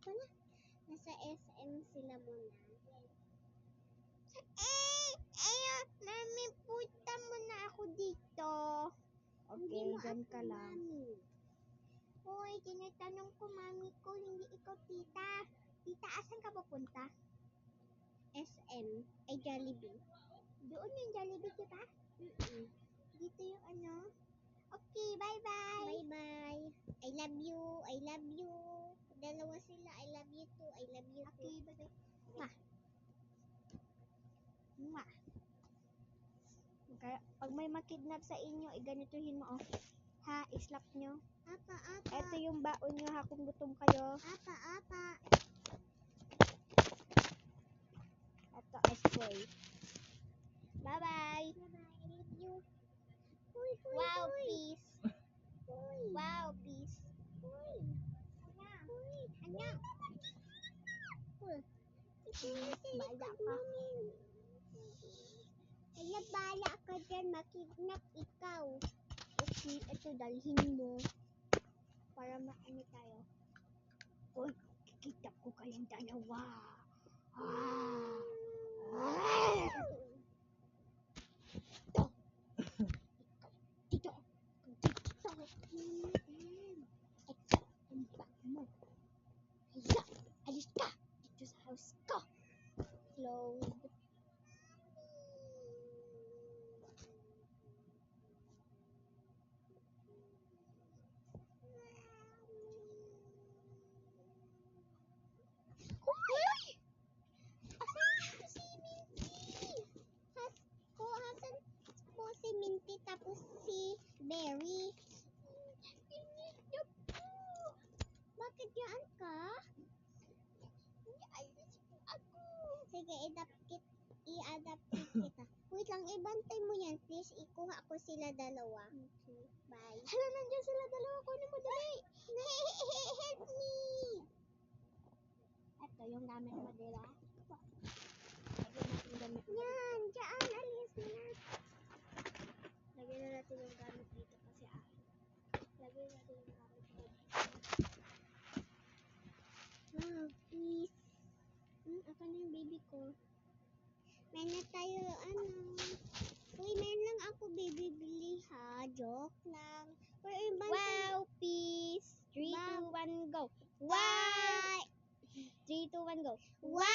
ko na. Nasa SM sila muna. Mami, punta muna ako dito. Okay, dyan ka lang. Mami. Hoy, tinatanong ko mami ko, hindi ikaw tita. Tita, asan ka pupunta? SM. Ay, Jollibee. Doon yung Jollibee, diba? Dito yung ano. Okay, bye-bye. Bye-bye. I love you. I love you. Dalawa sila. I love you too. I love you too. Okay, bye-bye. Mwah. Mwah. Kaya, pag may makidnap sa inyo, ganituhin mo, oh. Ha, islap nyo. Apa. Ito yung baon nyo, ha, kung gutom kayo. Apa. Ito, spray. Bye-bye. Bye-bye. I love you. Huy. Wow, peace. Huy. Wow, peace. Huy. Anak. Huy. Bala ka. Kaya bala ka dyan, makidnap ikaw. Okay, ito, dalhin mo. Para maano tayo. Uy, kikita ko kayong dalawa. Dito. Dito. Ito, ang bag mo. Kaya, alis ka. Dito sa house ko. Close. Hoy! Asan si Minty? Asan po si Minty tapos si Berry? Init po. Bakit yan ka? Alis po ako. Sige, i-adapt kita. Wait lang, ibantay mo yan, please. Ikuha ko sila dalawa. Okay, bye. Hala, nandiyan sila dalawa. Kunin mo dali. Help me! Ito, yung gamit mo, dila. Lagyan natin gamit mo. Yan, dyan, alis na. Lagyan na natin yung gamit dito kasi lagyan natin yung gamit dito. Wow, please. Ako na yung baby ko. May na tayo, Uy, meron lang ako baby bili ha. Joke lang. Pero yung Wow, peace. 3, 2, 1, go. Wow! 3, 2, 1, go. Wow!